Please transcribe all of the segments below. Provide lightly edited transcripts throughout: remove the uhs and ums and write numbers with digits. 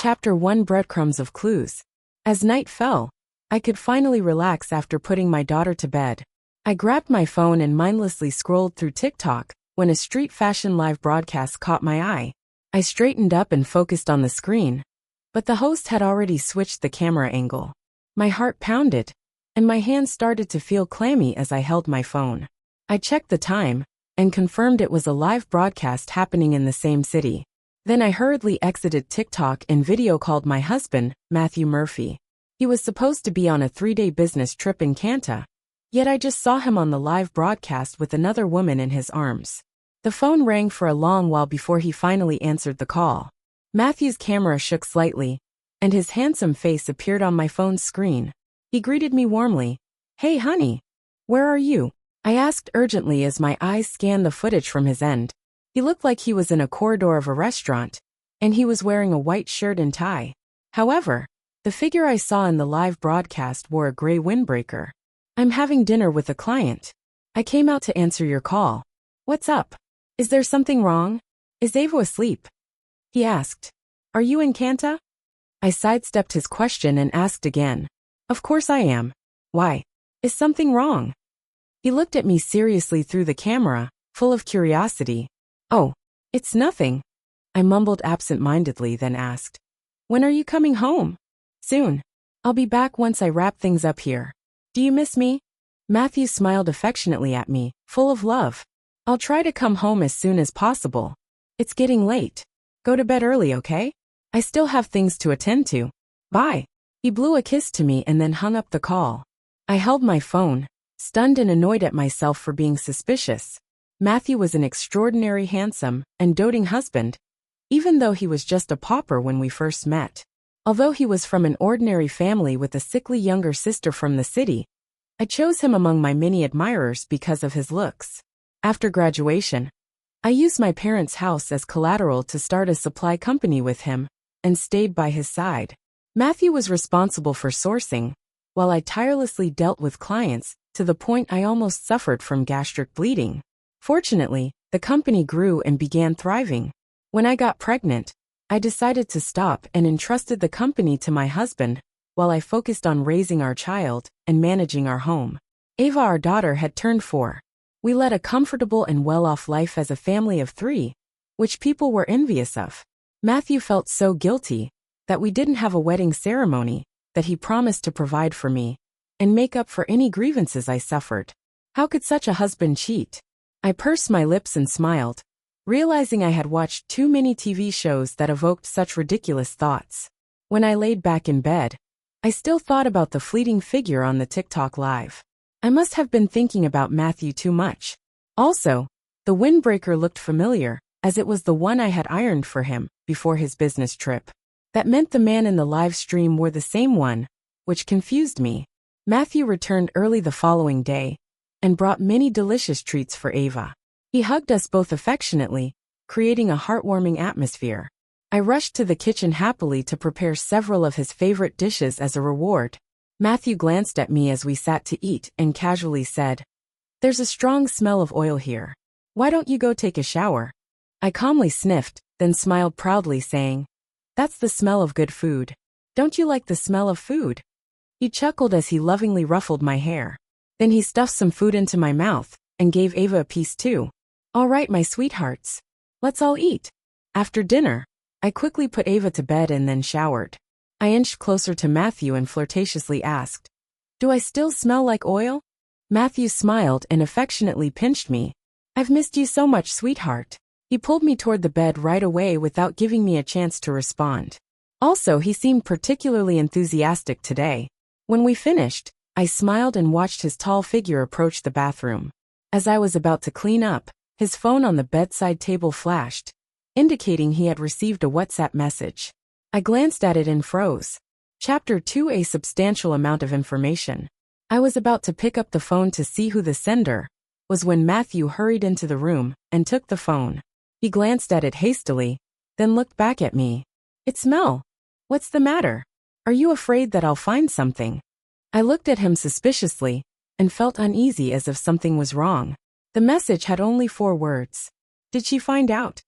Chapter 1: Breadcrumbs of Clues. As night fell, I could finally relax after putting my daughter to bed. I grabbed my phone and mindlessly scrolled through TikTok when a street fashion live broadcast caught my eye. I straightened up and focused on the screen, but the host had already switched the camera angle. My heart pounded, and my hands started to feel clammy as I held my phone. I checked the time and confirmed it was a live broadcast happening in the same city. Then I hurriedly exited TikTok and video called my husband, Matthew Murphy. He was supposed to be on a 3-day business trip in Canada, yet I just saw him on the live broadcast with another woman in his arms. The phone rang for a long while before he finally answered the call. Matthew's camera shook slightly, and his handsome face appeared on my phone's screen. He greeted me warmly. "Hey honey, where are you?" I asked urgently as my eyes scanned the footage from his end. He looked like he was in a corridor of a restaurant, and he was wearing a white shirt and tie. However, the figure I saw in the live broadcast wore a gray windbreaker. "I'm having dinner with a client. I came out to answer your call. What's up? Is there something wrong? Is Ava asleep?" he asked. "Are you in Canada?" I sidestepped his question and asked again. "Of course I am. Why? Is something wrong?" He looked at me seriously through the camera, full of curiosity. "Oh, it's nothing," I mumbled absent-mindedly, then asked, "When are you coming home?" "Soon. I'll be back once I wrap things up here. Do you miss me?" Matthew smiled affectionately at me, full of love. "I'll try to come home as soon as possible. It's getting late. Go to bed early, okay? I still have things to attend to. Bye." He blew a kiss to me and then hung up the call. I held my phone, stunned and annoyed at myself for being suspicious. Matthew was an extraordinary handsome and doting husband, even though he was just a pauper when we first met. Although he was from an ordinary family with a sickly younger sister from the city, I chose him among my many admirers because of his looks. After graduation, I used my parents' house as collateral to start a supply company with him, and stayed by his side. Matthew was responsible for sourcing, while I tirelessly dealt with clients, to the point I almost suffered from gastric bleeding. Fortunately, the company grew and began thriving. When I got pregnant, I decided to stop and entrusted the company to my husband, while I focused on raising our child and managing our home. Ava, our daughter, had turned 4. We led a comfortable and well-off life as a family of 3, which people were envious of. Matthew felt so guilty that we didn't have a wedding ceremony, that he promised to provide for me and make up for any grievances I suffered. How could such a husband cheat? I pursed my lips and smiled, realizing I had watched too many TV shows that evoked such ridiculous thoughts. When I laid back in bed, I still thought about the fleeting figure on the TikTok live. I must have been thinking about Matthew too much. Also, the windbreaker looked familiar, as it was the one I had ironed for him before his business trip. That meant the man in the live stream wore the same one, which confused me. Matthew returned early the following day and brought many delicious treats for Ava. He hugged us both affectionately, creating a heartwarming atmosphere. I rushed to the kitchen happily to prepare several of his favorite dishes as a reward. Matthew glanced at me as we sat to eat and casually said, "There's a strong smell of oil here. Why don't you go take a shower?" I calmly sniffed, then smiled proudly, saying, "That's the smell of good food. Don't you like the smell of food?" He chuckled as he lovingly ruffled my hair. Then he stuffed some food into my mouth and gave Ava a piece too. "All right, my sweethearts. Let's all eat." After dinner, I quickly put Ava to bed and then showered. I inched closer to Matthew and flirtatiously asked, "Do I still smell like oil?" Matthew smiled and affectionately pinched me. "I've missed you so much, sweetheart." He pulled me toward the bed right away without giving me a chance to respond. Also, he seemed particularly enthusiastic today. When we finished, I smiled and watched his tall figure approach the bathroom. As I was about to clean up, his phone on the bedside table flashed, indicating he had received a WhatsApp message. I glanced at it and froze. Chapter 2: A substantial amount of information. I was about to pick up the phone to see who the sender was when Matthew hurried into the room and took the phone. He glanced at it hastily, then looked back at me. "It's Mel. What's the matter? Are you afraid that I'll find something?" I looked at him suspiciously and felt uneasy as if something was wrong. The message had only 4 words. Did she find out?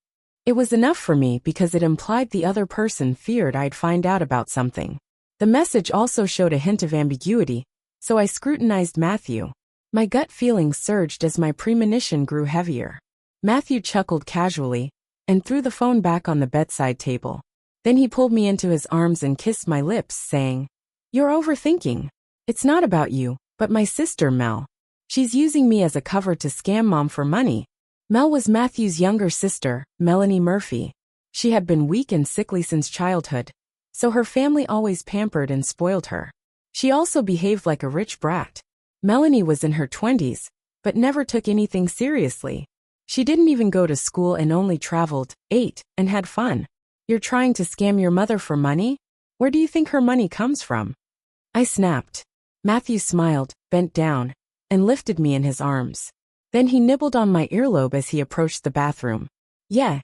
It was enough for me because it implied the other person feared I'd find out about something. The message also showed a hint of ambiguity, so I scrutinized Matthew. My gut feelings surged as my premonition grew heavier. Matthew chuckled casually and threw the phone back on the bedside table. Then he pulled me into his arms and kissed my lips, saying, "You're overthinking. It's not about you, but my sister Mel. She's using me as a cover to scam Mom for money." Mel was Matthew's younger sister, Melanie Murphy. She had been weak and sickly since childhood, so her family always pampered and spoiled her. She also behaved like a rich brat. Melanie was in her 20s, but never took anything seriously. She didn't even go to school and only traveled, ate, and had fun. "You're trying to scam your mother for money? Where do you think her money comes from?" I snapped. Matthew smiled, bent down, and lifted me in his arms. Then he nibbled on my earlobe as he approached the bathroom. Yeah,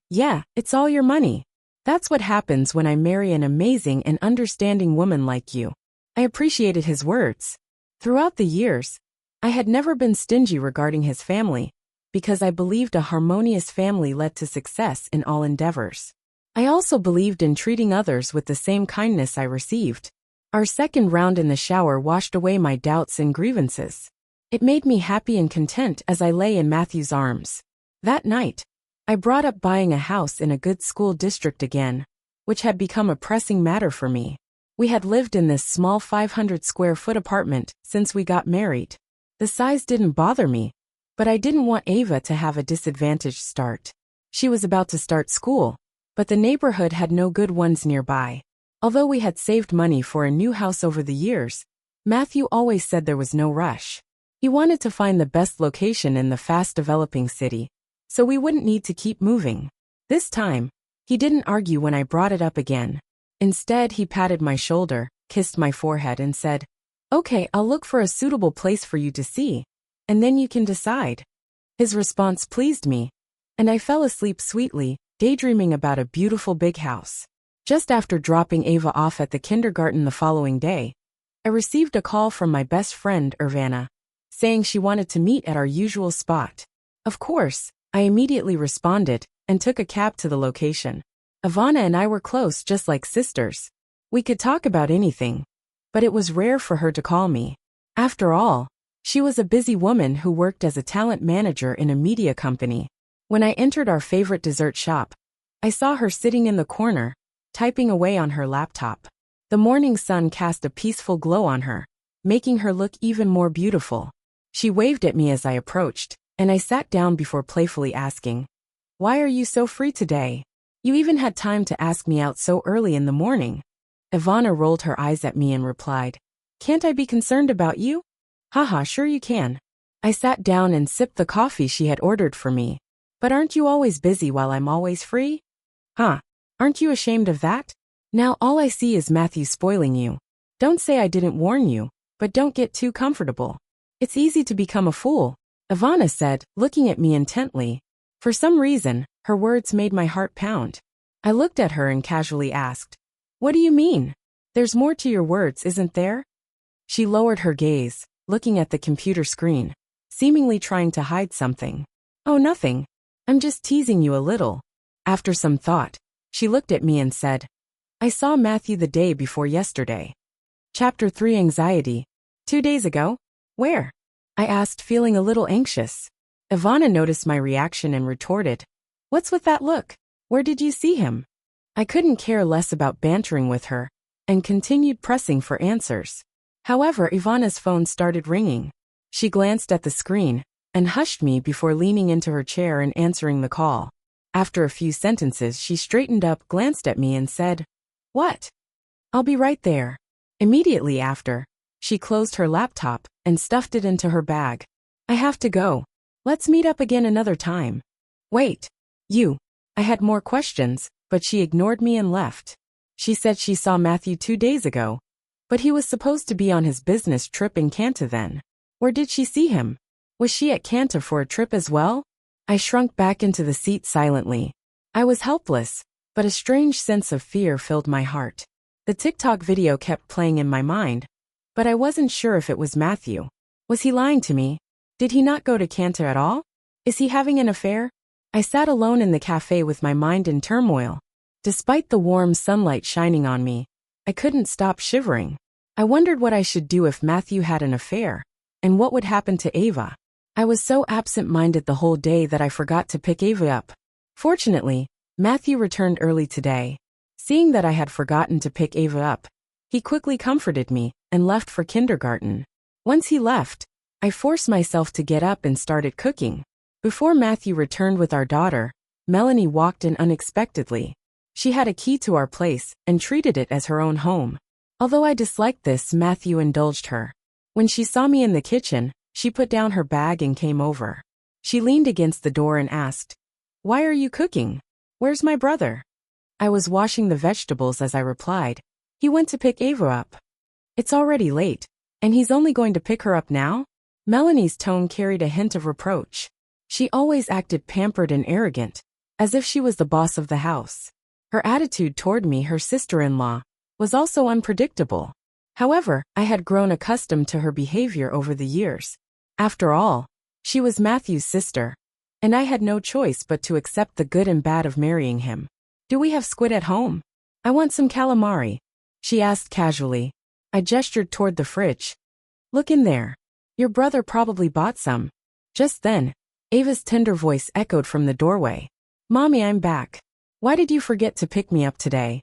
it's all your money. That's what happens when I marry an amazing and understanding woman like you." I appreciated his words. Throughout the years, I had never been stingy regarding his family, because I believed a harmonious family led to success in all endeavors. I also believed in treating others with the same kindness I received. Our second round in the shower washed away my doubts and grievances. It made me happy and content as I lay in Matthew's arms. That night, I brought up buying a house in a good school district again, which had become a pressing matter for me. We had lived in this small 500-square-foot apartment since we got married. The size didn't bother me, but I didn't want Ava to have a disadvantaged start. She was about to start school, but the neighborhood had no good ones nearby. Although we had saved money for a new house over the years, Matthew always said there was no rush. He wanted to find the best location in the fast-developing city, so we wouldn't need to keep moving. This time, he didn't argue when I brought it up again. Instead, he patted my shoulder, kissed my forehead, and said, "Okay, I'll look for a suitable place for you to see, and then you can decide." His response pleased me, and I fell asleep sweetly, daydreaming about a beautiful big house. Just after dropping Ava off at the kindergarten the following day, I received a call from my best friend, Irvana, saying she wanted to meet at our usual spot. Of course, I immediately responded and took a cab to the location. Ivana and I were close, just like sisters. We could talk about anything, but it was rare for her to call me. After all, she was a busy woman who worked as a talent manager in a media company. When I entered our favorite dessert shop, I saw her sitting in the corner, typing away on her laptop. The morning sun cast a peaceful glow on her, making her look even more beautiful. She waved at me as I approached, and I sat down before playfully asking, "Why are you so free today? You even had time to ask me out so early in the morning." Ivana rolled her eyes at me and replied, "Can't I be concerned about you?" "Haha, sure you can." I sat down and sipped the coffee she had ordered for me. "But aren't you always busy while I'm always free?" "Huh, aren't you ashamed of that? Now all I see is Matthew spoiling you. Don't say I didn't warn you, but don't get too comfortable. It's easy to become a fool," Ivana said, looking at me intently. For some reason, her words made my heart pound. I looked at her and casually asked, "What do you mean? There's more to your words, isn't there?" She lowered her gaze, looking at the computer screen, seemingly trying to hide something. "Oh, nothing. I'm just teasing you a little." After some thought, she looked at me and said, "I saw Matthew the day before yesterday." Chapter 3: Anxiety. 2 days ago? Where? I asked, feeling a little anxious. Ivana noticed my reaction and retorted, "What's with that look? Where did you see him?" I couldn't care less about bantering with her, and continued pressing for answers. However, Ivana's phone started ringing. She glanced at the screen, and hushed me before leaning into her chair and answering the call. After a few sentences, she straightened up, glanced at me, and said, "What?" "I'll be right there." Immediately after, she closed her laptop and stuffed it into her bag. "I have to go. Let's meet up again another time." "Wait. You." I had more questions, but she ignored me and left. She said she saw Matthew 2 days ago, but he was supposed to be on his business trip in Kanta then. Where did she see him? Was she at Kanta for a trip as well? I shrunk back into the seat silently. I was helpless, but a strange sense of fear filled my heart. The TikTok video kept playing in my mind, but I wasn't sure if it was Matthew. Was he lying to me? Did he not go to Kanta at all? Is he having an affair? I sat alone in the cafe with my mind in turmoil. Despite the warm sunlight shining on me, I couldn't stop shivering. I wondered what I should do if Matthew had an affair, and what would happen to Ava. I was so absent-minded the whole day that I forgot to pick Ava up. Fortunately, Matthew returned early today. Seeing that I had forgotten to pick Ava up, he quickly comforted me and left for kindergarten. Once he left, I forced myself to get up and started cooking. Before Matthew returned with our daughter, Melanie walked in unexpectedly. She had a key to our place and treated it as her own home. Although I disliked this, Matthew indulged her. When she saw me in the kitchen, she put down her bag and came over. She leaned against the door and asked, "Why are you cooking? Where's my brother?" I was washing the vegetables as I replied, "He went to pick Ava up." "It's already late, and he's only going to pick her up now?" Melanie's tone carried a hint of reproach. She always acted pampered and arrogant, as if she was the boss of the house. Her attitude toward me, her sister-in-law, was also unpredictable. However, I had grown accustomed to her behavior over the years. After all, she was Matthew's sister, and I had no choice but to accept the good and bad of marrying him. "Do we have squid at home? I want some calamari," she asked casually. I gestured toward the fridge. "Look in there. Your brother probably bought some." Just then, Ava's tender voice echoed from the doorway. "Mommy, I'm back. Why did you forget to pick me up today?"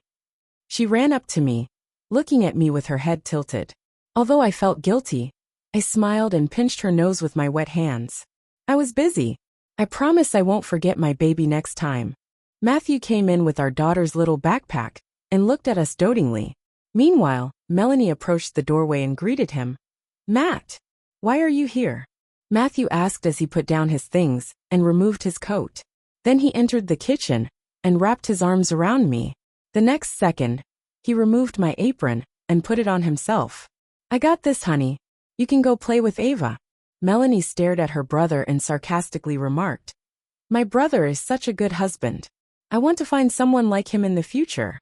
She ran up to me, looking at me with her head tilted. Although I felt guilty, I smiled and pinched her nose with my wet hands. "I was busy. I promise I won't forget my baby next time." Matthew came in with our daughter's little backpack and looked at us dotingly. Meanwhile, Melanie approached the doorway and greeted him. "Matt, why are you here?" Matthew asked as he put down his things and removed his coat. Then he entered the kitchen and wrapped his arms around me. The next second, he removed my apron and put it on himself. "I got this, honey. You can go play with Ava." Melanie stared at her brother and sarcastically remarked, "My brother is such a good husband. I want to find someone like him in the future."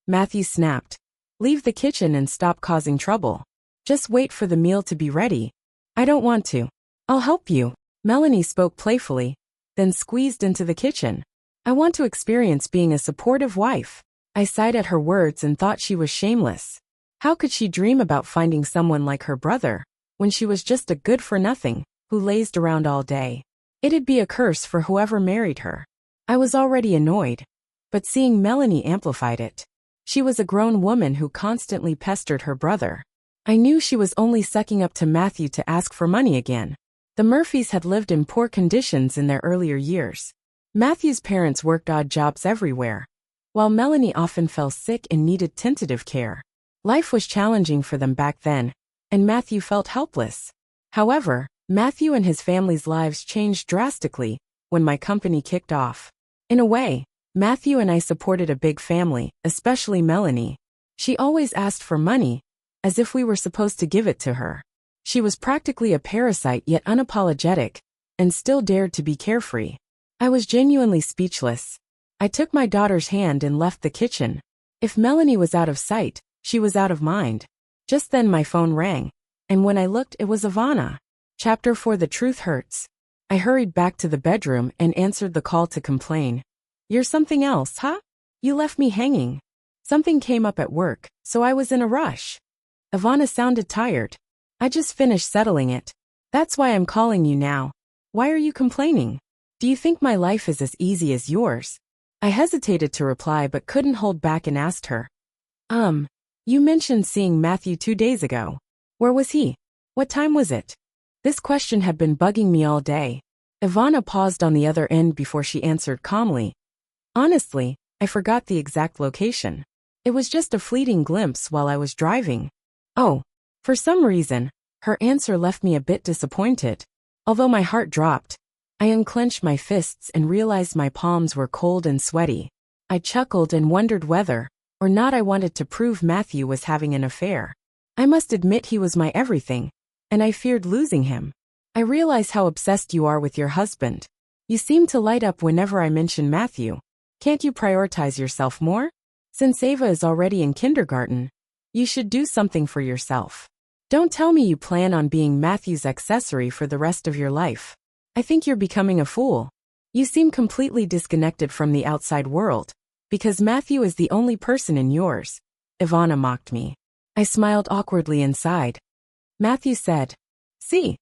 Matthew snapped, "Leave the kitchen and stop causing trouble. Just wait for the meal to be ready." "I don't want to. I'll help you." Melanie spoke playfully, then squeezed into the kitchen. "I want to experience being a supportive wife." I sighed at her words and thought she was shameless. How could she dream about finding someone like her brother, when she was just a good-for-nothing, who lazed around all day? It'd be a curse for whoever married her. I was already annoyed, but seeing Melanie amplified it. She was a grown woman who constantly pestered her brother. I knew she was only sucking up to Matthew to ask for money again. The Murphys had lived in poor conditions in their earlier years. Matthew's parents worked odd jobs everywhere, while Melanie often fell sick and needed tentative care. Life was challenging for them back then, and Matthew felt helpless. However, Matthew and his family's lives changed drastically when my company kicked off. In a way, Matthew and I supported a big family, especially Melanie. She always asked for money, as if we were supposed to give it to her. She was practically a parasite yet unapologetic, and still dared to be carefree. I was genuinely speechless. I took my daughter's hand and left the kitchen. If Melanie was out of sight, she was out of mind. Just then my phone rang, and when I looked it was Ivana. Chapter 4: The Truth Hurts. I hurried back to the bedroom and answered the call to complain. "You're something else, huh? You left me hanging. Something came up at work, so I was in a rush." Ivana sounded tired. "I just finished settling it. That's why I'm calling you now. Why are you complaining? Do you think my life is as easy as yours?" I hesitated to reply but couldn't hold back and asked her. You mentioned seeing Matthew 2 days ago. Where was he? What time was it?" This question had been bugging me all day. Ivana paused on the other end before she answered calmly. "Honestly, I forgot the exact location. It was just a fleeting glimpse while I was driving." Oh, for some reason, her answer left me a bit disappointed. Although my heart dropped, I unclenched my fists and realized my palms were cold and sweaty. I chuckled and wondered whether or not I wanted to prove Matthew was having an affair. I must admit he was my everything, and I feared losing him. "I realize how obsessed you are with your husband. You seem to light up whenever I mention Matthew. Can't you prioritize yourself more? Since Ava is already in kindergarten, you should do something for yourself. Don't tell me you plan on being Matthew's accessory for the rest of your life. I think you're becoming a fool." You seem completely disconnected from the outside world, because Matthew is the only person in yours. Ivana mocked me. I smiled awkwardly inside. Matthew said. See?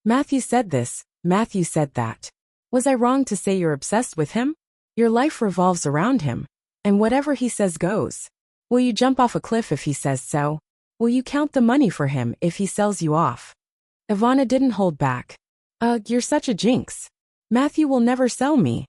Matthew said this, Matthew said that. Was I wrong to say you're obsessed with him? Your life revolves around him, and whatever he says goes. Will you jump off a cliff if he says so? Will you count the money for him if he sells you off? Ivana didn't hold back. You're such a jinx. Matthew will never sell me.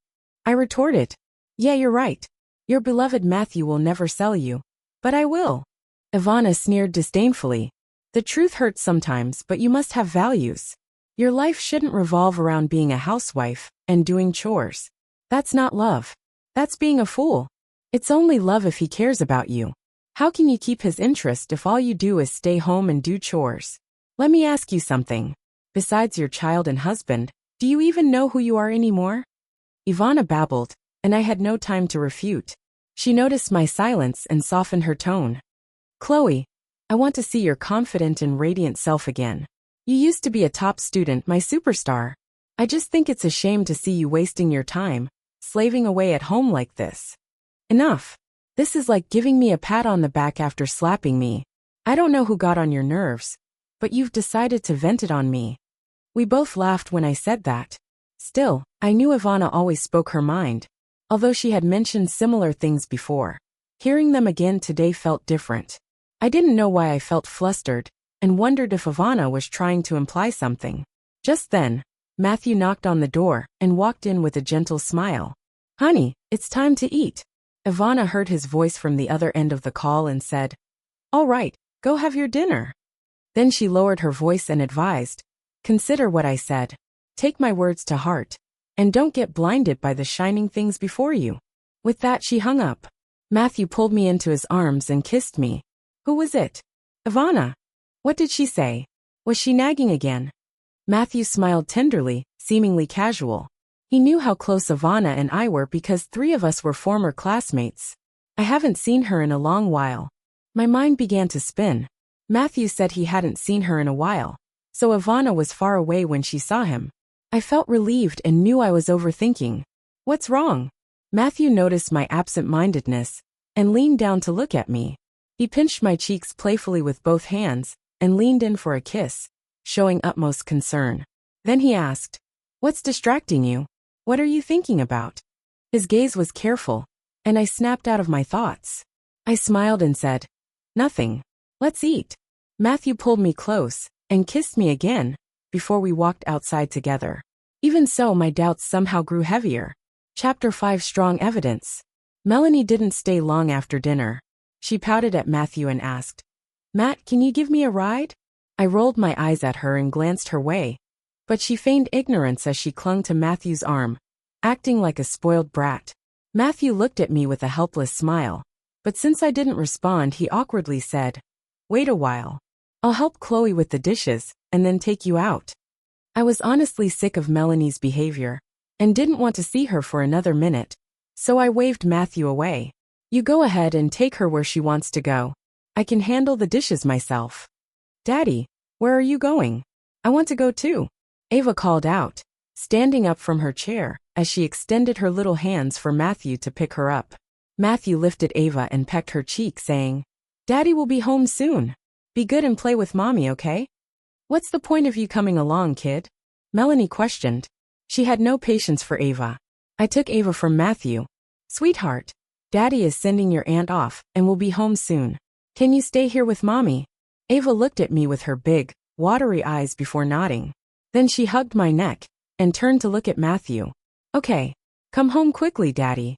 I retorted. Yeah, you're right. Your beloved Matthew will never sell you. But I will. Ivana sneered disdainfully. The truth hurts sometimes, but you must have values. Your life shouldn't revolve around being a housewife and doing chores. That's not love. That's being a fool. It's only love if he cares about you. How can you keep his interest if all you do is stay home and do chores? Let me ask you something. Besides your child and husband, do you even know who you are anymore? Ivana babbled, and I had no time to refute. She noticed my silence and softened her tone. Chloe, I want to see your confident and radiant self again. You used to be a top student, my superstar. I just think it's a shame to see you wasting your time, slaving away at home like this. Enough. This is like giving me a pat on the back after slapping me. I don't know who got on your nerves, but you've decided to vent it on me. We both laughed when I said that. Still, I knew Ivana always spoke her mind, although she had mentioned similar things before. Hearing them again today felt different. I didn't know why I felt flustered, and wondered if Ivana was trying to imply something. Just then, Matthew knocked on the door and walked in with a gentle smile. Honey, it's time to eat. Ivana heard his voice from the other end of the call and said, All right, go have your dinner. Then she lowered her voice and advised, Consider what I said. Take my words to heart. And don't get blinded by the shining things before you. With that she hung up. Matthew pulled me into his arms and kissed me. Who was it? Ivana. What did she say? Was she nagging again? Matthew smiled tenderly, seemingly casual. He knew how close Ivana and I were because 3 of us were former classmates. I haven't seen her in a long while. My mind began to spin. Matthew said he hadn't seen her in a while, so Ivana was far away when she saw him. I felt relieved and knew I was overthinking. What's wrong? Matthew noticed my absent-mindedness and leaned down to look at me. He pinched my cheeks playfully with both hands and leaned in for a kiss, showing utmost concern. Then he asked, What's distracting you? What are you thinking about? His gaze was careful, and I snapped out of my thoughts. I smiled and said, Nothing. Let's eat. Matthew pulled me close and kissed me again before we walked outside together. Even so, my doubts somehow grew heavier. Chapter 5 Strong Evidence. Melanie didn't stay long after dinner. She pouted at Matthew and asked, Matt, can you give me a ride? I rolled my eyes at her and glanced her way, but she feigned ignorance as she clung to Matthew's arm, acting like a spoiled brat. Matthew looked at me with a helpless smile, but since I didn't respond, he awkwardly said, Wait a while. I'll help Chloe with the dishes, and then take you out. I was honestly sick of Melanie's behavior, and didn't want to see her for another minute, so I waved Matthew away. You go ahead and take her where she wants to go. I can handle the dishes myself. Daddy, where are you going? I want to go too. Ava called out, standing up from her chair, as she extended her little hands for Matthew to pick her up. Matthew lifted Ava and pecked her cheek, saying, Daddy will be home soon. Be good and play with Mommy, okay? What's the point of you coming along, kid? Melanie questioned. She had no patience for Ava. I took Ava from Matthew. Sweetheart, Daddy is sending your aunt off and will be home soon. Can you stay here with Mommy? Ava looked at me with her big, watery eyes before nodding. Then she hugged my neck and turned to look at Matthew. Okay, come home quickly, Daddy.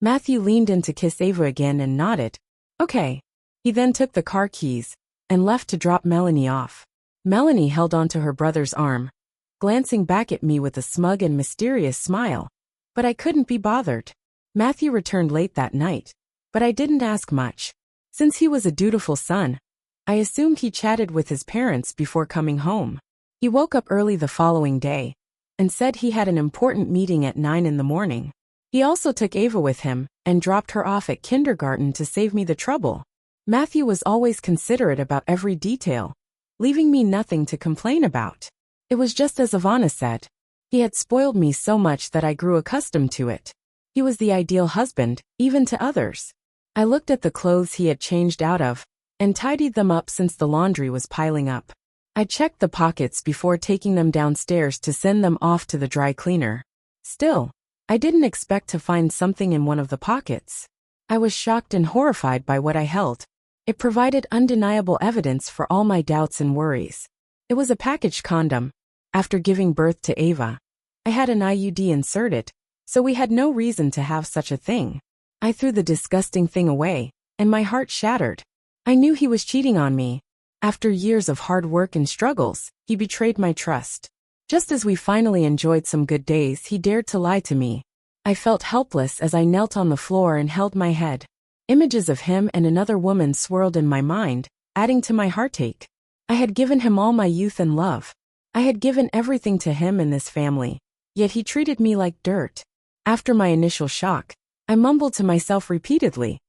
Matthew leaned in to kiss Ava again and nodded. Okay. He then took the car keys and left to drop Melanie off. Melanie held onto her brother's arm, glancing back at me with a smug and mysterious smile, but I couldn't be bothered. Matthew returned late that night, but I didn't ask much. Since he was a dutiful son, I assumed he chatted with his parents before coming home. He woke up early the following day and said he had an important meeting at 9 in the morning. He also took Ava with him and dropped her off at kindergarten to save me the trouble. Matthew was always considerate about every detail, leaving me nothing to complain about. It was just as Ivana said. He had spoiled me so much that I grew accustomed to it. He was the ideal husband, even to others. I looked at the clothes he had changed out of, and tidied them up since the laundry was piling up. I checked the pockets before taking them downstairs to send them off to the dry cleaner. Still, I didn't expect to find something in one of the pockets. I was shocked and horrified by what I held. It provided undeniable evidence for all my doubts and worries. It was a packaged condom. After giving birth to Ava, I had an IUD inserted, so we had no reason to have such a thing. I threw the disgusting thing away, and my heart shattered. I knew he was cheating on me. After years of hard work and struggles, he betrayed my trust. Just as we finally enjoyed some good days, he dared to lie to me. I felt helpless as I knelt on the floor and held my head. Images of him and another woman swirled in my mind, adding to my heartache. I had given him all my youth and love. I had given everything to him and this family, yet he treated me like dirt. After my initial shock, I mumbled to myself repeatedly,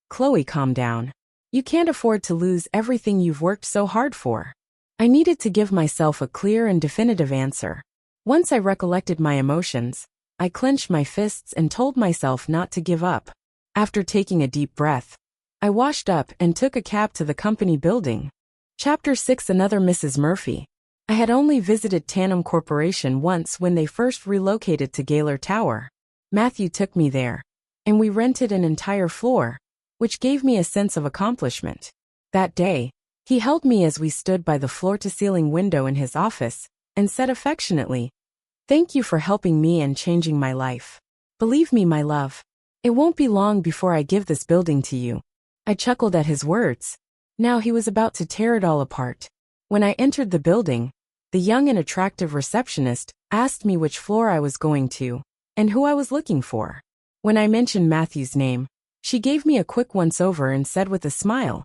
"Chloe, calm down. You can't afford to lose everything you've worked so hard for." I needed to give myself a clear and definitive answer. Once I recollected my emotions, I clenched my fists and told myself not to give up. After taking a deep breath, I washed up and took a cab to the company building. Chapter 6. Another Mrs. Murphy. I had only visited Tandem Corporation once when they first relocated to Gaylor Tower. Matthew took me there, and we rented an entire floor, which gave me a sense of accomplishment. That day, he held me as we stood by the floor-to-ceiling window in his office, and said affectionately, "Thank you for helping me and changing my life. Believe me, my love, it won't be long before I give this building to you." I chuckled at his words. Now he was about to tear it all apart. When I entered the building, the young and attractive receptionist asked me which floor I was going to, and who I was looking for. When I mentioned Matthew's name, she gave me a quick once-over and said with a smile,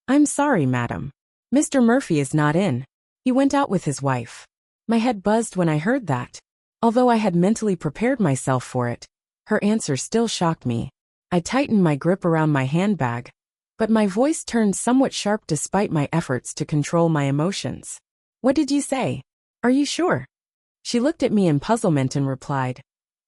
"I'm sorry, madam. Mr. Murphy is not in. He went out with his wife." My head buzzed when I heard that. Although I had mentally prepared myself for it, her answer still shocked me. I tightened my grip around my handbag, but my voice turned somewhat sharp despite my efforts to control my emotions. "What did you say? Are you sure?" She looked at me in puzzlement and replied,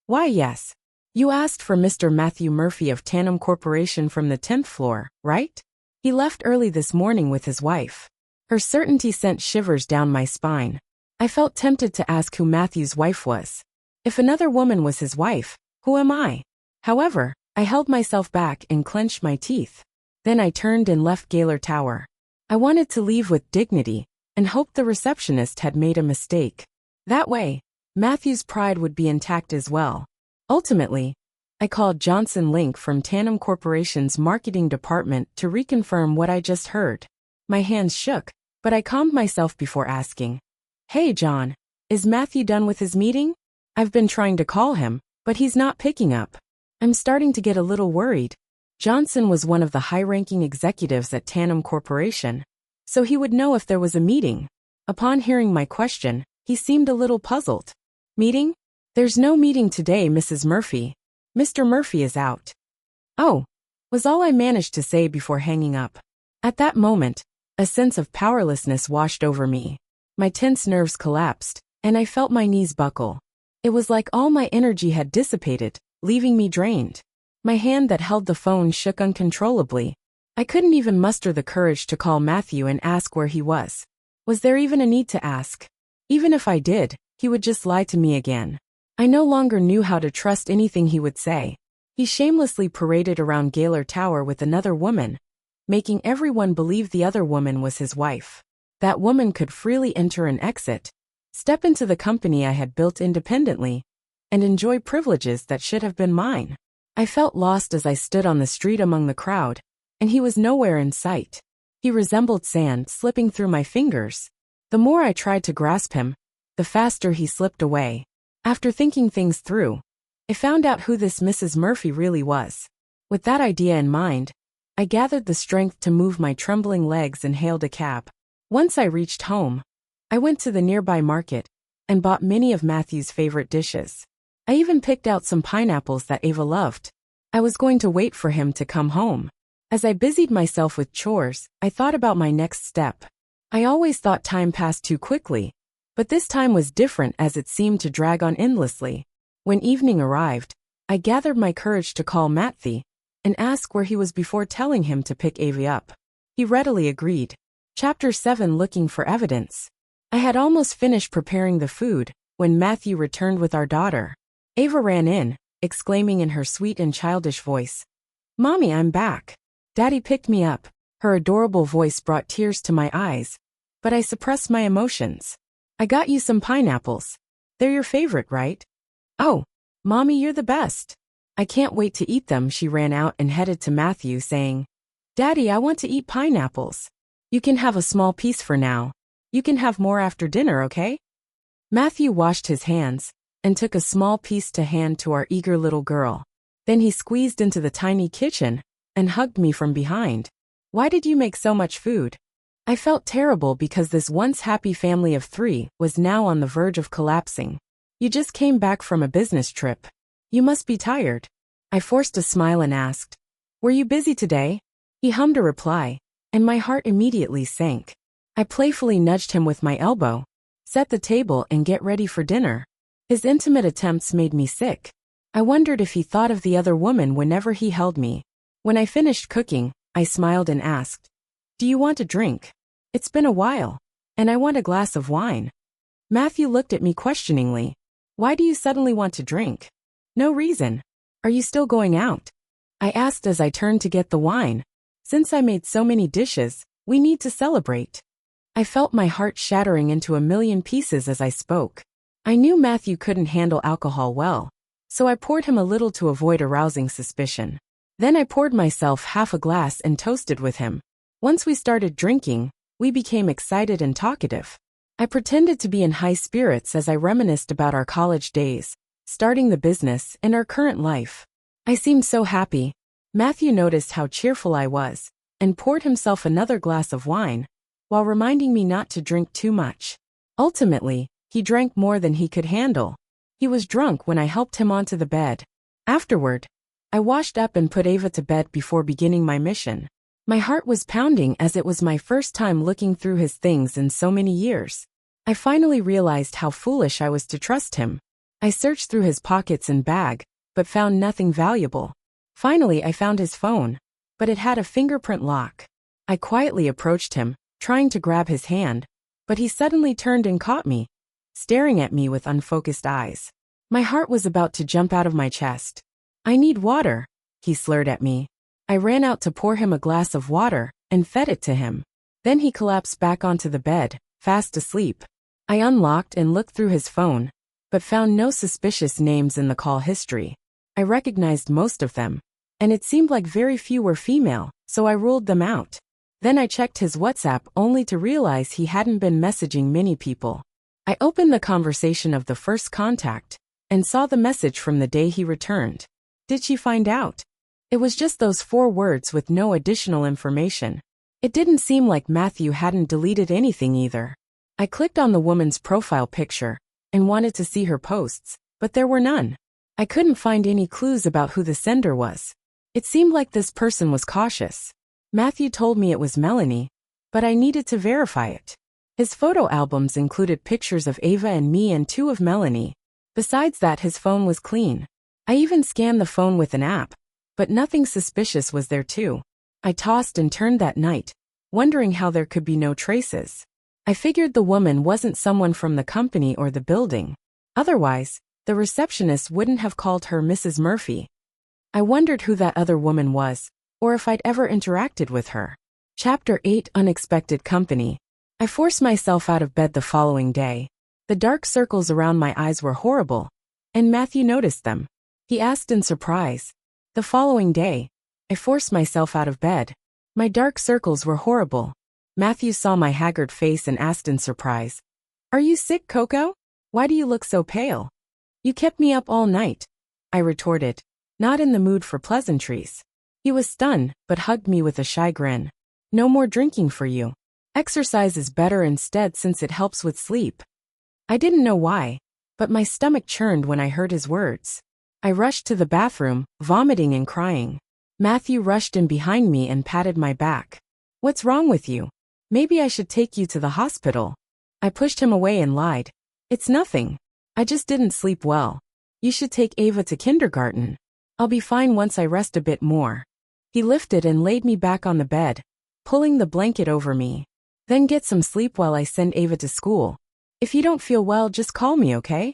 "Why, yes. You asked for Mr. Matthew Murphy of Tandem Corporation from the 10th floor, right? He left early this morning with his wife." Her certainty sent shivers down my spine. I felt tempted to ask who Matthew's wife was. If another woman was his wife, who am I? However, I held myself back and clenched my teeth. Then I turned and left Gaylor Tower. I wanted to leave with dignity, and hoped the receptionist had made a mistake. That way, Matthew's pride would be intact as well. Ultimately, I called Johnson Link from Tandem Corporation's marketing department to reconfirm what I just heard. My hands shook, but I calmed myself before asking, "Hey John, is Matthew done with his meeting? I've been trying to call him, but he's not picking up." I'm starting to get a little worried. Johnson was one of the high-ranking executives at Tandem Corporation, so he would know if there was a meeting. Upon hearing my question, he seemed a little puzzled. "Meeting? There's no meeting today, Mrs. Murphy. Mr. Murphy is out." "Oh," was all I managed to say before hanging up. At that moment, a sense of powerlessness washed over me. My tense nerves collapsed, and I felt my knees buckle. It was like all my energy had dissipated, leaving me drained. My hand that held the phone shook uncontrollably. I couldn't even muster the courage to call Matthew and ask where he was. Was there even a need to ask? Even if I did, he would just lie to me again. I no longer knew how to trust anything he would say. He shamelessly paraded around Gaylor Tower with another woman, making everyone believe the other woman was his wife. That woman could freely enter and exit, step into the company I had built independently, and enjoy privileges that should have been mine. I felt lost as I stood on the street among the crowd, and he was nowhere in sight. He resembled sand slipping through my fingers. The more I tried to grasp him, the faster he slipped away. After thinking things through, I found out who this Mrs. Murphy really was. With that idea in mind, I gathered the strength to move my trembling legs and hailed a cab. Once I reached home, I went to the nearby market and bought many of Matthew's favorite dishes. I even picked out some pineapples that Ava loved. I was going to wait for him to come home. As I busied myself with chores, I thought about my next step. I always thought time passed too quickly, But this time was different as it seemed to drag on endlessly. When evening arrived, I gathered my courage to call Matthew and ask where he was before telling him to pick Ava up. He readily agreed. Chapter 7 Looking for Evidence. I had almost finished preparing the food when Matthew returned with our daughter. Ava ran in, exclaiming in her sweet and childish voice, "Mommy, I'm back. Daddy picked me up." Her adorable voice brought tears to my eyes, but I suppressed my emotions. "I got you some pineapples. They're your favorite, right?" "Oh, Mommy, you're the best. I can't wait to eat them." She ran out and headed to Matthew saying, "Daddy, I want to eat pineapples. You can have a small piece for now. You can have more after dinner, okay?" Matthew washed his hands and took a small piece to hand to our eager little girl. Then he squeezed into the tiny kitchen and hugged me from behind. "Why did you make so much food?" I felt terrible because this once happy family of 3 was now on the verge of collapsing. "You just came back from a business trip. You must be tired." I forced a smile and asked, "Were you busy today?" He hummed a reply, and my heart immediately sank. I playfully nudged him with my elbow, "Set the table and get ready for dinner." His intimate attempts made me sick. I wondered if he thought of the other woman whenever he held me. When I finished cooking, I smiled and asked, "Do you want a drink? It's been a while, and I want a glass of wine." Matthew looked at me questioningly. "Why do you suddenly want to drink?" "No reason. Are you still going out?" I asked as I turned to get the wine. "Since I made so many dishes, we need to celebrate." I felt my heart shattering into a million pieces as I spoke. I knew Matthew couldn't handle alcohol well, so I poured him a little to avoid arousing suspicion. Then I poured myself half a glass and toasted with him. Once we started drinking, we became excited and talkative. I pretended to be in high spirits as I reminisced about our college days, starting the business, and our current life. I seemed so happy. Matthew noticed how cheerful I was and poured himself another glass of wine, while reminding me not to drink too much. Ultimately, he drank more than he could handle. He was drunk when I helped him onto the bed. Afterward, I washed up and put Ava to bed before beginning my mission. My heart was pounding as it was my first time looking through his things in so many years. I finally realized how foolish I was to trust him. I searched through his pockets and bag, but found nothing valuable. Finally, I found his phone, but it had a fingerprint lock. I quietly approached him, trying to grab his hand, but he suddenly turned and caught me, staring at me with unfocused eyes. My heart was about to jump out of my chest. "I need water," he slurred at me. I ran out to pour him a glass of water and fed it to him. Then he collapsed back onto the bed, fast asleep. I unlocked and looked through his phone, but found no suspicious names in the call history. I recognized most of them, and it seemed like very few were female, so I ruled them out. Then I checked his WhatsApp only to realize he hadn't been messaging many people. I opened the conversation of the first contact and saw the message from the day he returned. Did she find out? It was just those 4 words with no additional information. It didn't seem like Matthew hadn't deleted anything either. I clicked on the woman's profile picture and wanted to see her posts, but there were none. I couldn't find any clues about who the sender was. It seemed like this person was cautious. Matthew told me it was Melanie, but I needed to verify it. His photo albums included pictures of Ava and me and 2 of Melanie. Besides that, his phone was clean. I even scanned the phone with an app, but nothing suspicious was there too. I tossed and turned that night, wondering how there could be no traces. I figured the woman wasn't someone from the company or the building. Otherwise, the receptionist wouldn't have called her Mrs. Murphy. I wondered who that other woman was, or if I'd ever interacted with her. Chapter 8 Unexpected Company. I forced myself out of bed the following day. The dark circles around my eyes were horrible, and Matthew noticed them. He asked in surprise. The following day, I forced myself out of bed. My dark circles were horrible. Matthew saw my haggard face and asked in surprise, "Are you sick, Coco? Why do you look so pale?" "You kept me up all night," I retorted, not in the mood for pleasantries. He was stunned, but hugged me with a shy grin. "No more drinking for you. Exercise is better instead since it helps with sleep." I didn't know why, but my stomach churned when I heard his words. I rushed to the bathroom, vomiting and crying. Matthew rushed in behind me and patted my back. "What's wrong with you? Maybe I should take you to the hospital." I pushed him away and lied. It's nothing. I just didn't sleep well. You should take Ava to kindergarten. I'll be fine once I rest a bit more. He lifted and laid me back on the bed, pulling the blanket over me. Then get some sleep while I send Ava to school. If you don't feel well, just call me, okay?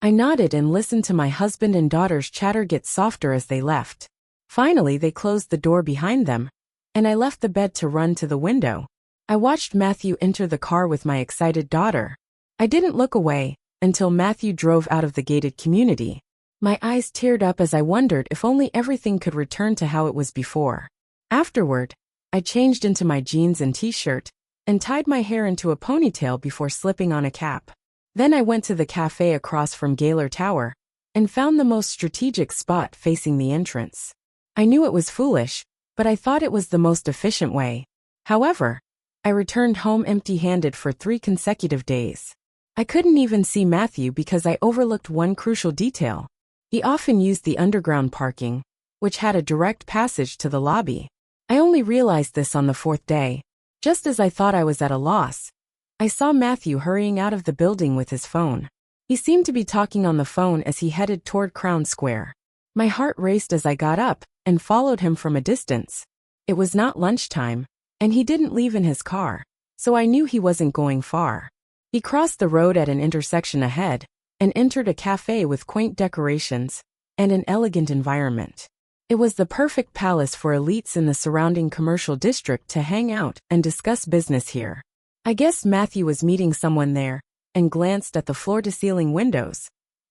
I nodded and listened to my husband and daughter's chatter get softer as they left. Finally, they closed the door behind them, and I left the bed to run to the window. I watched Matthew enter the car with my excited daughter. I didn't look away until Matthew drove out of the gated community. My eyes teared up as I wondered if only everything could return to how it was before. Afterward, I changed into my jeans and t-shirt and tied my hair into a ponytail before slipping on a cap. Then I went to the cafe across from Gaylor Tower and found the most strategic spot facing the entrance. I knew it was foolish, but I thought it was the most efficient way. However, I returned home empty-handed for 3 consecutive days. I couldn't even see Matthew because I overlooked one crucial detail. He often used the underground parking, which had a direct passage to the lobby. I only realized this on the 4th day. Just as I thought I was at a loss, I saw Matthew hurrying out of the building with his phone. He seemed to be talking on the phone as he headed toward Crown Square. My heart raced as I got up and followed him from a distance. It was not lunchtime, and he didn't leave in his car, so I knew he wasn't going far. He crossed the road at an intersection ahead and entered a cafe with quaint decorations and an elegant environment. It was the perfect palace for elites in the surrounding commercial district to hang out and discuss business here. I guess Matthew was meeting someone there and glanced at the floor-to-ceiling windows,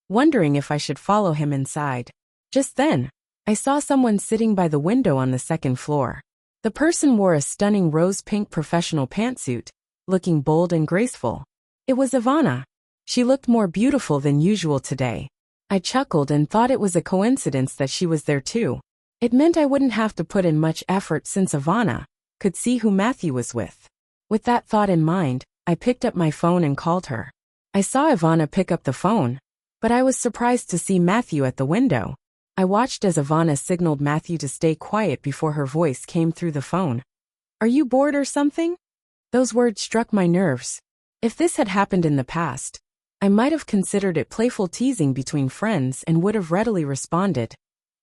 wondering if I should follow him inside. Just then, I saw someone sitting by the window on the 2nd floor. The person wore a stunning rose-pink professional pantsuit, looking bold and graceful. It was Ivana. She looked more beautiful than usual today. I chuckled and thought it was a coincidence that she was there too. It meant I wouldn't have to put in much effort since Ivana could see who Matthew was with. With that thought in mind, I picked up my phone and called her. I saw Ivana pick up the phone, but I was surprised to see Matthew at the window. I watched as Ivana signaled Matthew to stay quiet before her voice came through the phone. Are you bored or something? Those words struck my nerves. If this had happened in the past, I might have considered it playful teasing between friends and would have readily responded.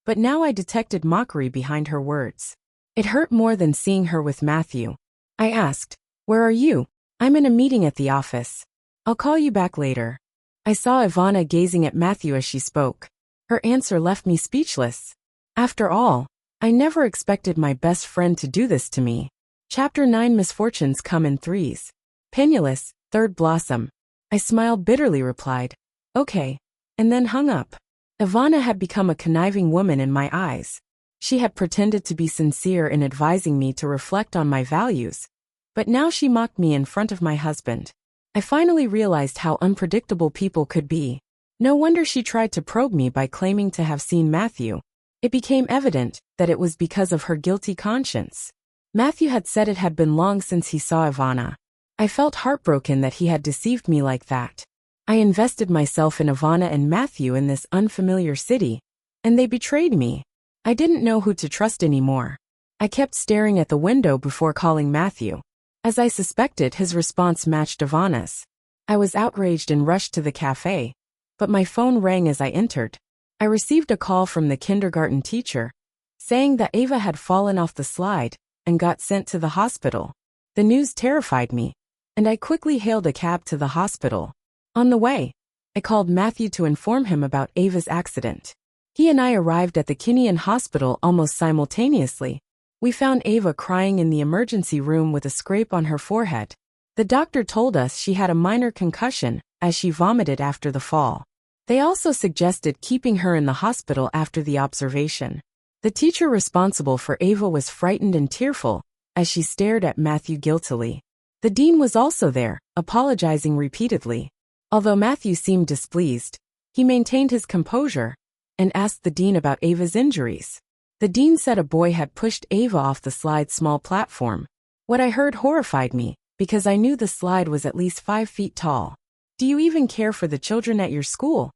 But now I detected mockery behind her words. It hurt more than seeing her with Matthew. I asked, "Where are you?" "I'm in a meeting at the office. I'll call you back later." I saw Ivana gazing at Matthew as she spoke. Her answer left me speechless. After all, I never expected my best friend to do this to me. Chapter 9 Misfortunes Come in Threes. Penniless, 3rd Blossom. I smiled bitterly, replied, "Okay," and then hung up. Ivana had become a conniving woman in my eyes. She had pretended to be sincere in advising me to reflect on my values, but now she mocked me in front of my husband. I finally realized how unpredictable people could be. No wonder she tried to probe me by claiming to have seen Matthew. It became evident that it was because of her guilty conscience. Matthew had said it had been long since he saw Ivana. I felt heartbroken that he had deceived me like that. I invested myself in Ivana and Matthew in this unfamiliar city, and they betrayed me. I didn't know who to trust anymore. I kept staring at the window before calling Matthew. As I suspected, his response matched Ivana's. I was outraged and rushed to the cafe, but my phone rang as I entered. I received a call from the kindergarten teacher, saying that Ava had fallen off the slide and got sent to the hospital. The news terrified me, and I quickly hailed a cab to the hospital. On the way, I called Matthew to inform him about Ava's accident. He and I arrived at the Kinnean Hospital almost simultaneously. We found Ava crying in the emergency room with a scrape on her forehead. The doctor told us she had a minor concussion as she vomited after the fall. They also suggested keeping her in the hospital after the observation. The teacher responsible for Ava was frightened and tearful as she stared at Matthew guiltily. The dean was also there, apologizing repeatedly. Although Matthew seemed displeased, he maintained his composure and asked the dean about Ava's injuries. The dean said a boy had pushed Ava off the slide's small platform. What I heard horrified me, because I knew the slide was at least 5 feet tall. Do you even care for the children at your school?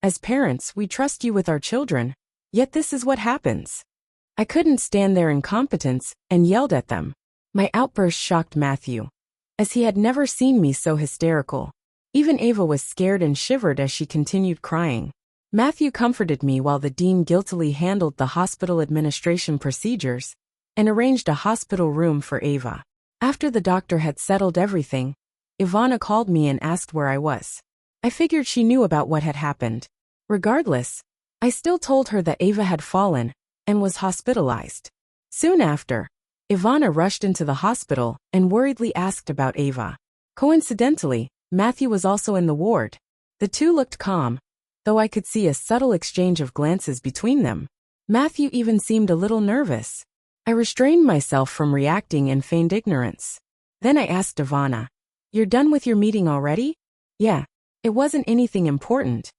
As parents, we trust you with our children, yet this is what happens. I couldn't stand their incompetence and yelled at them. My outburst shocked Matthew. as he had never seen me so hysterical. Even Ava was scared and shivered as she continued crying. Matthew comforted me while the dean guiltily handled the hospital administration procedures and arranged a hospital room for Ava. After the doctor had settled everything, Ivana called me and asked where I was. I figured she knew about what had happened. Regardless, I still told her that Ava had fallen and was hospitalized. Soon after, Ivana rushed into the hospital and worriedly asked about Ava. Coincidentally, Matthew was also in the ward. The two looked calm, though I could see a subtle exchange of glances between them. Matthew even seemed a little nervous. I restrained myself from reacting and feigned ignorance. Then I asked Ivana, "You're done with your meeting already?" "Yeah. It wasn't anything important."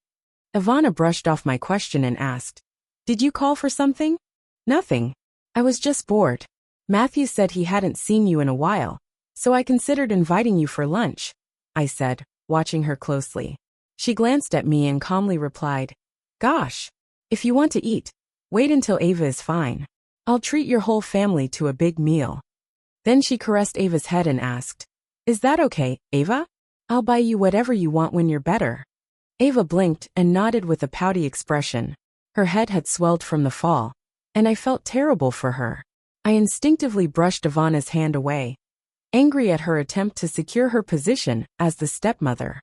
Ivana brushed off my question and asked, "Did you call for something?" "Nothing. I was just bored. Matthew said he hadn't seen you in a while, so I considered inviting you for lunch," I said, watching her closely. She glanced at me and calmly replied, "Gosh, if you want to eat, wait until Ava is fine. I'll treat your whole family to a big meal." Then she caressed Ava's head and asked, "Is that okay, Ava? I'll buy you whatever you want when you're better." Ava blinked and nodded with a pouty expression. Her head had swelled from the fall, and I felt terrible for her. I instinctively brushed Ivana's hand away, angry at her attempt to secure her position as the stepmother.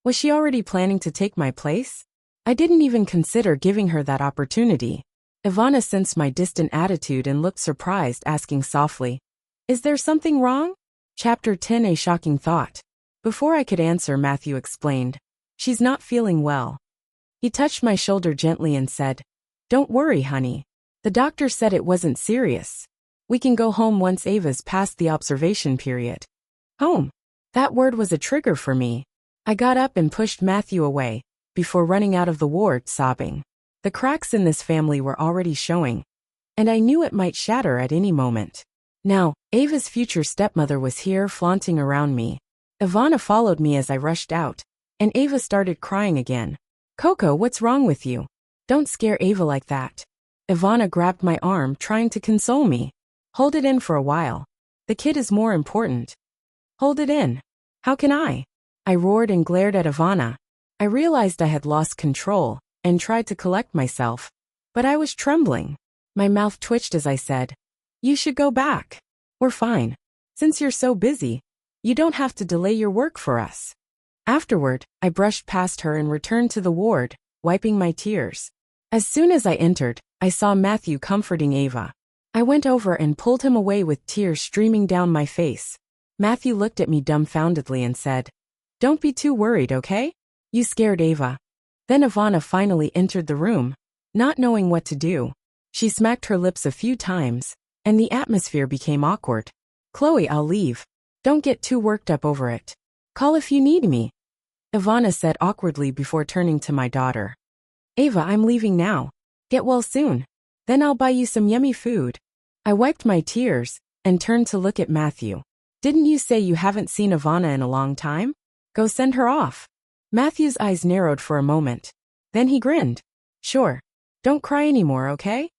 Was she already planning to take my place? I didn't even consider giving her that opportunity. Ivana sensed my distant attitude and looked surprised, asking softly, "Is there something wrong?" Chapter 10: A Shocking Thought. Before I could answer, Matthew explained, "She's not feeling well." He touched my shoulder gently and said, "Don't worry, honey. The doctor said it wasn't serious. We can go home once Ava's past the observation period." Home. That word was a trigger for me. I got up and pushed Matthew away, before running out of the ward sobbing. The cracks in this family were already showing, and I knew it might shatter at any moment. Now, Ava's future stepmother was here flaunting around me. Ivana followed me as I rushed out, and Ava started crying again. "Coco, what's wrong with you? Don't scare Ava like that." Ivana grabbed my arm, trying to console me. "Hold it in for a while. The kid is more important." "Hold it in? How can I?" I roared and glared at Ivana. I realized I had lost control and tried to collect myself, but I was trembling. My mouth twitched as I said, "You should go back. We're fine. Since you're so busy, you don't have to delay your work for us." Afterward, I brushed past her and returned to the ward, wiping my tears. As soon as I entered, I saw Matthew comforting Ava. I went over and pulled him away with tears streaming down my face. Matthew looked at me dumbfoundedly and said, "Don't be too worried, okay? You scared Ava." Then Ivana finally entered the room, not knowing what to do. She smacked her lips a few times, and the atmosphere became awkward. "Chloe, I'll leave. Don't get too worked up over it. Call if you need me," Ivana said awkwardly before turning to my daughter. "Ava, I'm leaving now. Get well soon. Then I'll buy you some yummy food." I wiped my tears and turned to look at Matthew. "Didn't you say you haven't seen Ivana in a long time? Go send her off." Matthew's eyes narrowed for a moment. Then he grinned. "Sure. Don't cry anymore, okay?"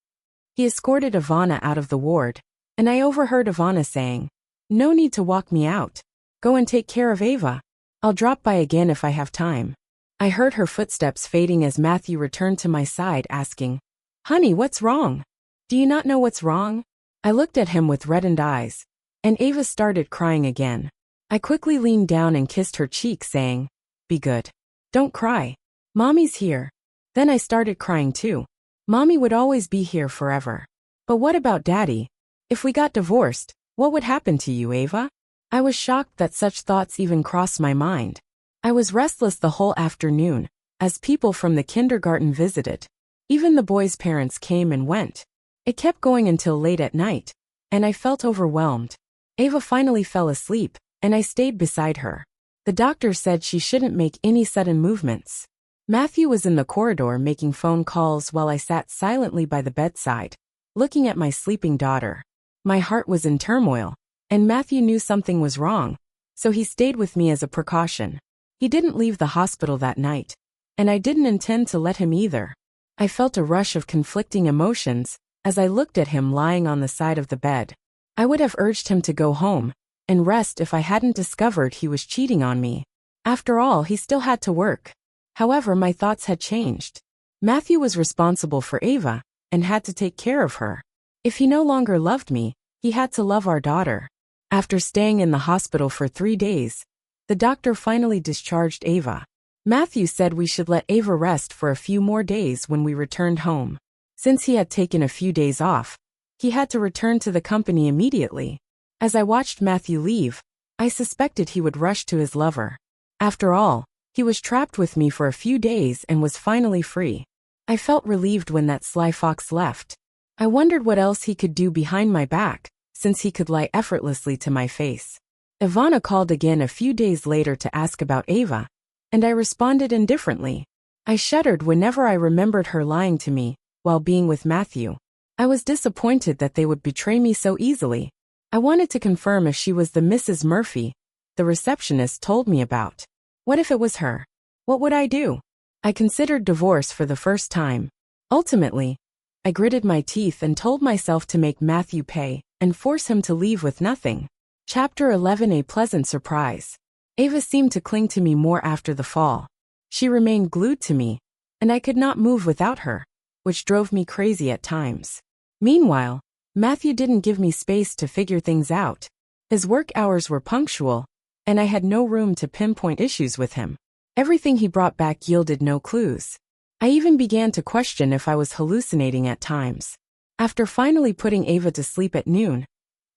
He escorted Ivana out of the ward, and I overheard Ivana saying, "No need to walk me out. Go and take care of Ava. I'll drop by again if I have time." I heard her footsteps fading as Matthew returned to my side, asking, "Honey, what's wrong? Do you not know what's wrong?" I looked at him with reddened eyes, and Ava started crying again. I quickly leaned down and kissed her cheek, saying, "Be good. Don't cry. Mommy's here." Then I started crying too. Mommy would always be here forever. But what about Daddy? If we got divorced, what would happen to you, Ava? I was shocked that such thoughts even crossed my mind. I was restless the whole afternoon, as people from the kindergarten visited. Even the boys' parents came and went. It kept going until late at night, and I felt overwhelmed. Ava finally fell asleep, and I stayed beside her. The doctor said she shouldn't make any sudden movements. Matthew was in the corridor making phone calls while I sat silently by the bedside, looking at my sleeping daughter. My heart was in turmoil, and Matthew knew something was wrong, so he stayed with me as a precaution. He didn't leave the hospital that night, and I didn't intend to let him either. I felt a rush of conflicting emotions as I looked at him lying on the side of the bed. I would have urged him to go home, and rest if I hadn't discovered he was cheating on me. After all, he still had to work. However, my thoughts had changed. Matthew was responsible for Ava and had to take care of her. If he no longer loved me, he had to love our daughter. After staying in the hospital for 3 days, the doctor finally discharged Ava. Matthew said we should let Ava rest for a few more days when we returned home. Since he had taken a few days off, he had to return to the company immediately. As I watched Matthew leave, I suspected he would rush to his lover. After all, he was trapped with me for a few days and was finally free. I felt relieved when that sly fox left. I wondered what else he could do behind my back, since he could lie effortlessly to my face. Ivana called again a few days later to ask about Ava, and I responded indifferently. I shuddered whenever I remembered her lying to me while being with Matthew. I was disappointed that they would betray me so easily. I wanted to confirm if she was the Mrs. Murphy the receptionist told me about. What if it was her? What would I do? I considered divorce for the first time. Ultimately, I gritted my teeth and told myself to make Matthew pay and force him to leave with nothing. Chapter 11: A Pleasant Surprise. Ava seemed to cling to me more after the fall. She remained glued to me, and I could not move without her, which drove me crazy at times. Meanwhile, Matthew didn't give me space to figure things out. His work hours were punctual, and I had no room to pinpoint issues with him. Everything he brought back yielded no clues. I even began to question if I was hallucinating at times. After finally putting Ava to sleep at noon,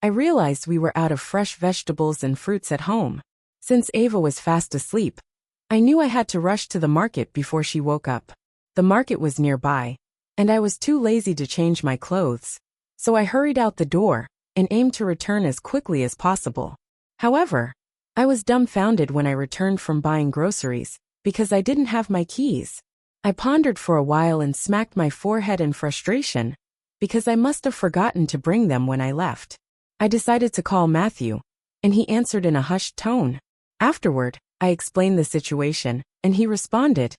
I realized we were out of fresh vegetables and fruits at home. Since Ava was fast asleep, I knew I had to rush to the market before she woke up. The market was nearby, and I was too lazy to change my clothes, so I hurried out the door and aimed to return as quickly as possible. However, I was dumbfounded when I returned from buying groceries, because I didn't have my keys. I pondered for a while and smacked my forehead in frustration, because I must have forgotten to bring them when I left. I decided to call Matthew, and he answered in a hushed tone. Afterward, I explained the situation, and he responded,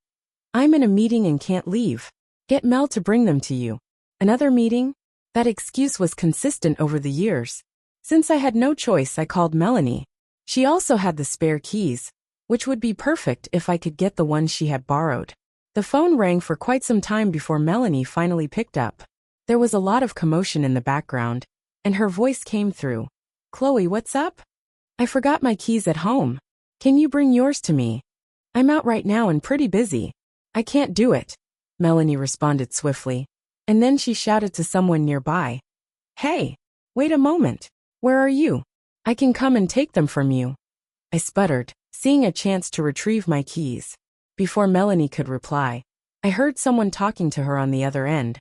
"I'm in a meeting and can't leave. Get Mel to bring them to you." Another meeting? That excuse was consistent over the years. Since I had no choice, I called Melanie. She also had the spare keys, which would be perfect if I could get the ones she had borrowed. The phone rang for quite some time before Melanie finally picked up. There was a lot of commotion in the background, and her voice came through. "Chloe, what's up?" "I forgot my keys at home. Can you bring yours to me? I'm out right now and pretty busy." "I can't do it," Melanie responded swiftly, and then she shouted to someone nearby. "Hey, wait a moment. Where are you? I can come and take them from you." I sputtered, seeing a chance to retrieve my keys. Before Melanie could reply, I heard someone talking to her on the other end.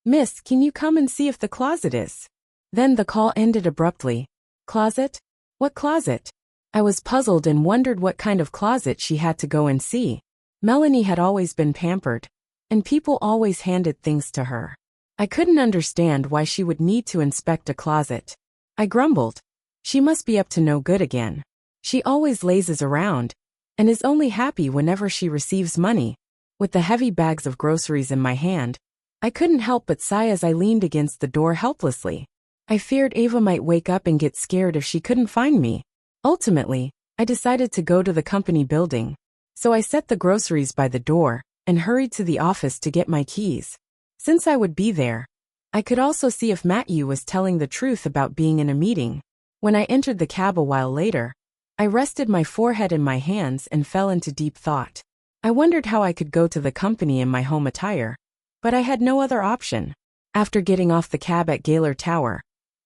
"Miss, can you come and see if the closet is?" Then the call ended abruptly. "Closet? What closet?" I was puzzled and wondered what kind of closet she had to go and see. Melanie had always been pampered, and people always handed things to her. I couldn't understand why she would need to inspect a closet. I grumbled. She must be up to no good again. She always lazes around, and is only happy whenever she receives money. With the heavy bags of groceries in my hand, I couldn't help but sigh as I leaned against the door helplessly. I feared Ava might wake up and get scared if she couldn't find me. Ultimately, I decided to go to the company building. So I set the groceries by the door and hurried to the office to get my keys. Since I would be there, I could also see if Matthew was telling the truth about being in a meeting. When I entered the cab a while later, I rested my forehead in my hands and fell into deep thought. I wondered how I could go to the company in my home attire, but I had no other option. After getting off the cab at Gaylor Tower,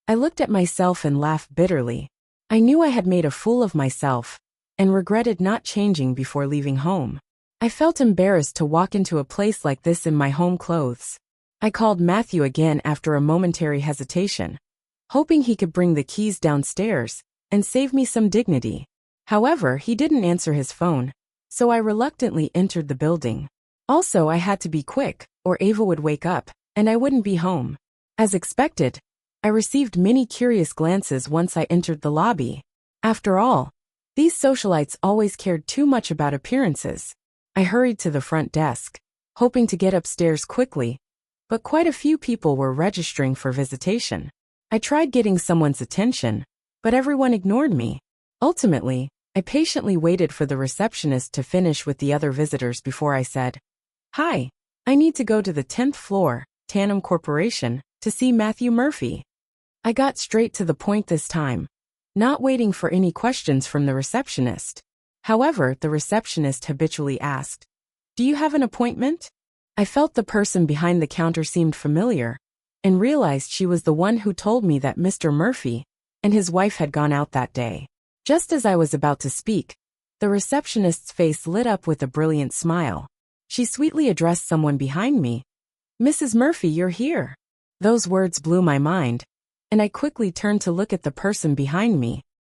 I looked at myself and laughed bitterly. I knew I had made a fool of myself, and regretted not changing before leaving home. I felt embarrassed to walk into a place like this in my home clothes. I called Matthew again after a momentary hesitation, hoping he could bring the keys downstairs and save me some dignity. However, he didn't answer his phone, so I reluctantly entered the building. Also, I had to be quick, or Ava would wake up, and I wouldn't be home. As expected, I received many curious glances once I entered the lobby. After all, these socialites always cared too much about appearances. I hurried to the front desk, hoping to get upstairs quickly, but quite a few people were registering for visitation. I tried getting someone's attention, but everyone ignored me. Ultimately, I patiently waited for the receptionist to finish with the other visitors before I said, "Hi, I need to go to the 10th floor, Tandem Corporation, to see Matthew Murphy." I got straight to the point this time, not waiting for any questions from the receptionist. However, the receptionist habitually asked, "Do you have an appointment?" I felt the person behind the counter seemed familiar, and realized she was the one who told me that Mr. Murphy and his wife had gone out that day. Just as I was about to speak, the receptionist's face lit up with a brilliant smile. She sweetly addressed someone behind me. "Mrs. Murphy, you're here." Those words blew my mind, and I quickly turned to look at the person behind me.